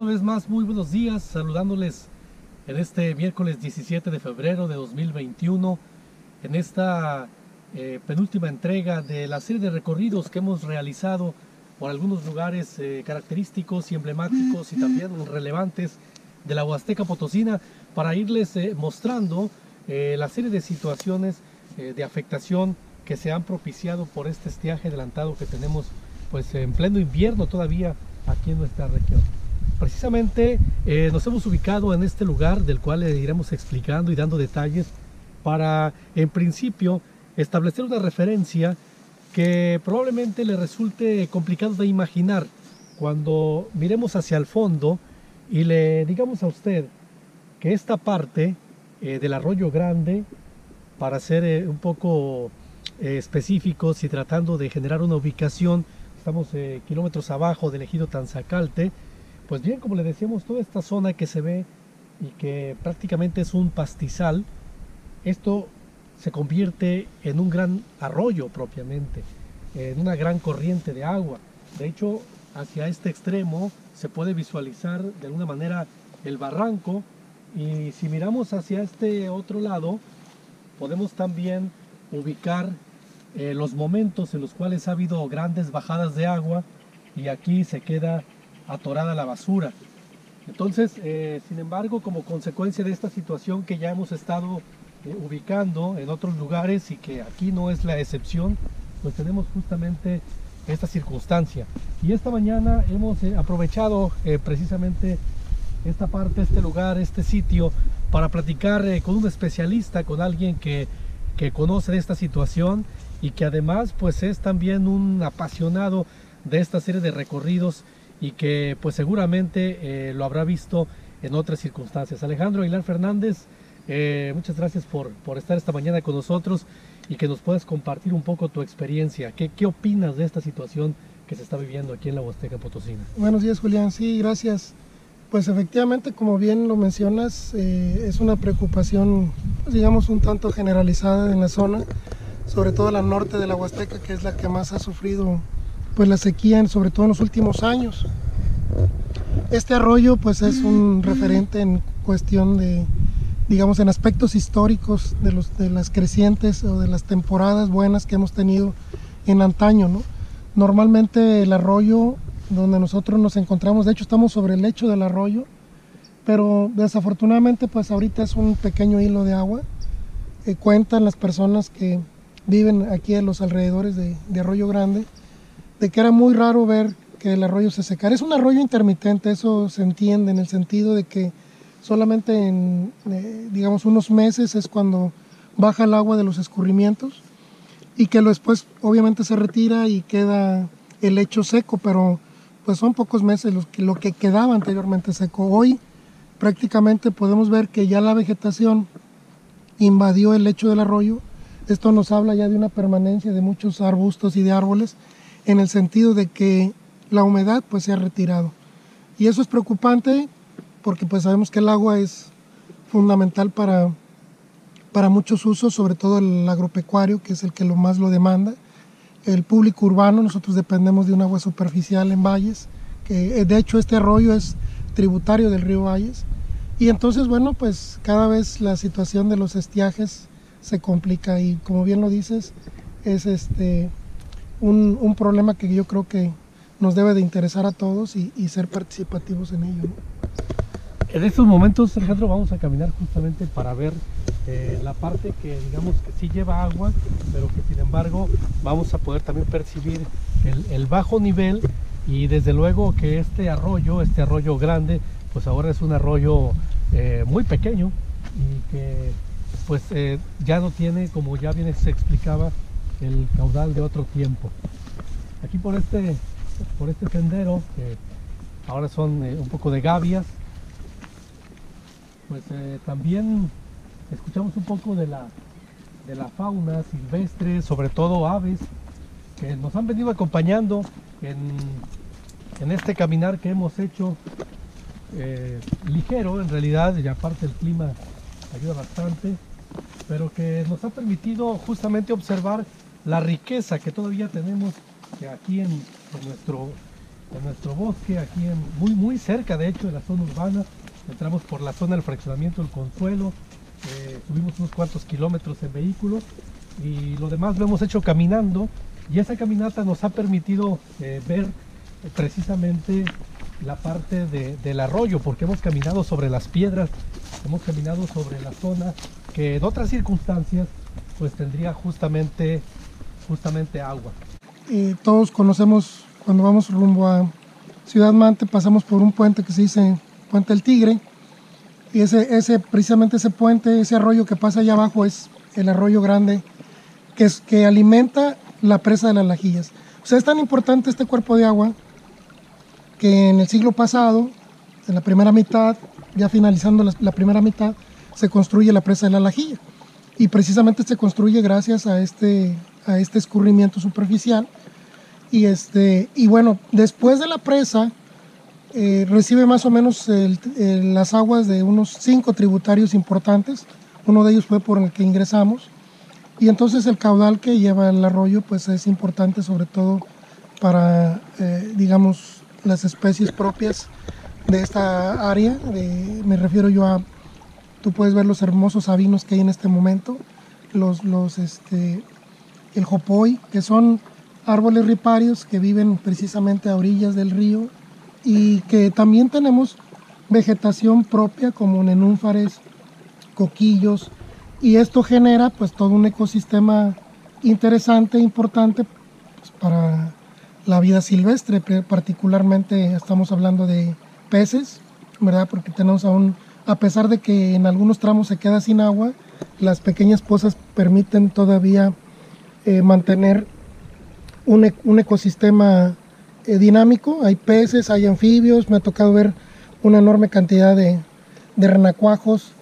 Una vez más, muy buenos días, saludándoles en este miércoles 17 de febrero de 2021, en esta penúltima entrega de la serie de recorridos que hemos realizado por algunos lugares característicos y emblemáticos y también relevantes de la Huasteca Potosina, para irles mostrando la serie de situaciones de afectación que se han propiciado por este estiaje adelantado que tenemos pues en pleno invierno todavía aquí en nuestra región. Precisamente nos hemos ubicado en este lugar, del cual le iremos explicando y dando detalles para, en principio, establecer una referencia que probablemente le resulte complicado de imaginar cuando miremos hacia el fondo y le digamos a usted que esta parte del Arroyo Grande, para ser un poco específicos y tratando de generar una ubicación, estamos kilómetros abajo del ejido Tanzacalte. Pues bien, como le decíamos, toda esta zona que se ve y que prácticamente es un pastizal, esto se convierte en un gran arroyo propiamente, en una gran corriente de agua. De hecho, hacia este extremo se puede visualizar de alguna manera el barranco, y si miramos hacia este otro lado, podemos también ubicar los momentos en los cuales ha habido grandes bajadas de agua y aquí se queda atorada la basura. Entonces, sin embargo, como consecuencia de esta situación que ya hemos estado ubicando en otros lugares y que aquí no es la excepción, pues tenemos justamente esta circunstancia. Y esta mañana hemos aprovechado precisamente esta parte, este lugar, este sitio, para platicar con un especialista, con alguien que conoce de esta situación y que además pues es también un apasionado de esta serie de recorridos y que pues seguramente lo habrá visto en otras circunstancias. Alejandro Aguilar Fernández, muchas gracias por estar esta mañana con nosotros y que nos puedas compartir un poco tu experiencia. ¿Qué opinas de esta situación que se está viviendo aquí en la Huasteca Potosina? Buenos días, Julián. Sí, gracias. Pues efectivamente, como bien lo mencionas, es una preocupación, digamos, un tanto generalizada en la zona, sobre todo la norte de la Huasteca, que es la que más ha sufrido pues la sequía, sobre todo en los últimos años. Este arroyo pues es un referente en cuestión de, digamos, en aspectos históricos de las crecientes o de las temporadas buenas que hemos tenido en antaño, ¿no? Normalmente el arroyo donde nosotros nos encontramos, de hecho estamos sobre el lecho del arroyo, pero desafortunadamente pues ahorita es un pequeño hilo de agua. Cuentan las personas que viven aquí en los alrededores de Arroyo Grande, de que era muy raro ver que el arroyo se secara. Es un arroyo intermitente, eso se entiende en el sentido de que solamente en, digamos, unos meses es cuando baja el agua de los escurrimientos y que después obviamente se retira y queda el lecho seco, pero pues son pocos meses lo que quedaba anteriormente seco. Hoy prácticamente podemos ver que ya la vegetación invadió el lecho del arroyo. Esto nos habla ya de una permanencia de muchos arbustos y de árboles, en el sentido de que la humedad pues se ha retirado. Y eso es preocupante porque pues sabemos que el agua es fundamental para muchos usos, sobre todo el agropecuario, que es el que más lo demanda. El público urbano, nosotros dependemos de un agua superficial en Valles, que de hecho este arroyo es tributario del río Valles. Y entonces, bueno, pues cada vez la situación de los estiajes se complica y, como bien lo dices, es un problema que yo creo que nos debe de interesar a todos y ser participativos en ello, ¿no? En estos momentos, Alejandro, vamos a caminar justamente para ver la parte que digamos que sí lleva agua, pero que sin embargo vamos a poder también percibir el bajo nivel, y desde luego que este arroyo grande, pues ahora es un arroyo muy pequeño y que pues ya no tiene, como ya bien se explicaba, el caudal de otro tiempo. Aquí por este sendero, que ahora son un poco de gavias, pues también escuchamos un poco de la fauna silvestre, sobre todo aves, que nos han venido acompañando en este caminar que hemos hecho, ligero en realidad, y aparte el clima ayuda bastante, pero que nos ha permitido justamente observar la riqueza que todavía tenemos aquí en nuestro en nuestro bosque, aquí muy cerca de hecho de la zona urbana. Entramos por la zona del fraccionamiento del Consuelo, subimos unos cuantos kilómetros en vehículo y lo demás lo hemos hecho caminando, y esa caminata nos ha permitido ver precisamente la parte del arroyo, porque hemos caminado sobre las piedras, hemos caminado sobre la zona que en otras circunstancias pues tendría justamente agua. Todos conocemos, cuando vamos rumbo a Ciudad Mante, pasamos por un puente que se dice Puente del Tigre, y precisamente ese puente, ese arroyo que pasa allá abajo es el arroyo grande que alimenta la presa de las Lajillas. O sea, es tan importante este cuerpo de agua que en el siglo pasado, en la primera mitad, ya finalizando la primera mitad, se construye la presa de la Lajilla, y precisamente se construye gracias a este escurrimiento superficial. Y bueno, después de la presa recibe más o menos las aguas de unos 5 tributarios importantes. Uno de ellos fue por el que ingresamos, y entonces el caudal que lleva el arroyo pues es importante, sobre todo para digamos las especies propias de esta área. Me refiero yo a, tú puedes ver los hermosos sabinos que hay en este momento, el jopoy, que son árboles riparios que viven precisamente a orillas del río, y que también tenemos vegetación propia como nenúfares, coquillos, y esto genera pues todo un ecosistema interesante, importante pues, para la vida silvestre. Particularmente estamos hablando de peces, ¿verdad? Porque tenemos a pesar de que en algunos tramos se queda sin agua, las pequeñas pozas permiten todavía mantener un ecosistema dinámico. Hay peces, hay anfibios, me ha tocado ver una enorme cantidad de renacuajos,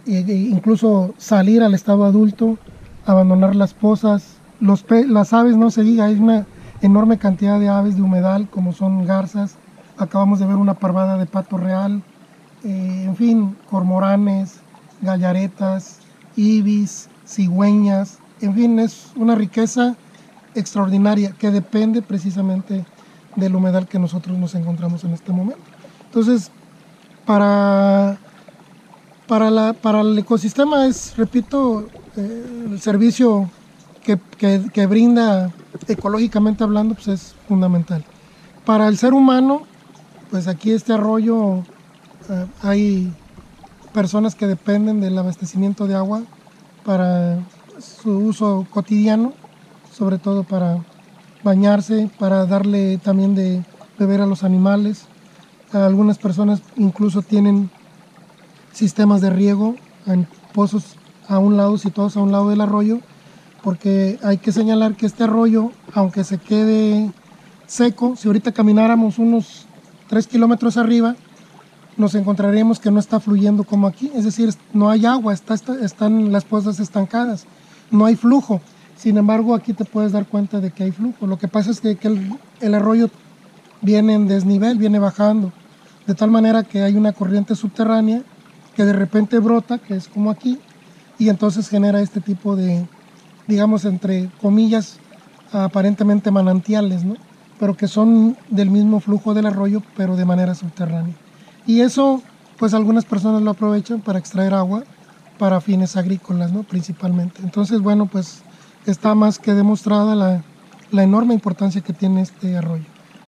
incluso salir al estado adulto, abandonar las pozas. Las aves, no se diga, hay una enorme cantidad de aves de humedal, como son garzas. Acabamos de ver una parvada de pato real, en fin, cormoranes, gallaretas, ibis, cigüeñas, en fin, es una riqueza extraordinaria que depende precisamente del humedal que nosotros nos encontramos en este momento. Entonces, para el ecosistema es, repito, el servicio que brinda ecológicamente hablando pues es fundamental. Para el ser humano, pues aquí este arroyo, hay personas que dependen del abastecimiento de agua para su uso cotidiano, sobre todo para bañarse, para darle también de beber a los animales. Algunas personas incluso tienen sistemas de riego en pozos a un lado, situados a un lado del arroyo, porque hay que señalar que este arroyo, aunque se quede seco, si ahorita camináramos unos 3 kilómetros arriba, nos encontraríamos que no está fluyendo como aquí, es decir, no hay agua, están las pozas estancadas, no hay flujo. Sin embargo, aquí te puedes dar cuenta de que hay flujo. Lo que pasa es que el arroyo viene en desnivel, viene bajando, de tal manera que hay una corriente subterránea que de repente brota, que es como aquí, y entonces genera este tipo de, digamos, entre comillas, aparentemente manantiales, ¿no? Pero que son del mismo flujo del arroyo, pero de manera subterránea. Y eso, pues algunas personas lo aprovechan para extraer agua para fines agrícolas, ¿no? Principalmente. Entonces, bueno, pues está más que demostrada la enorme importancia que tiene este arroyo.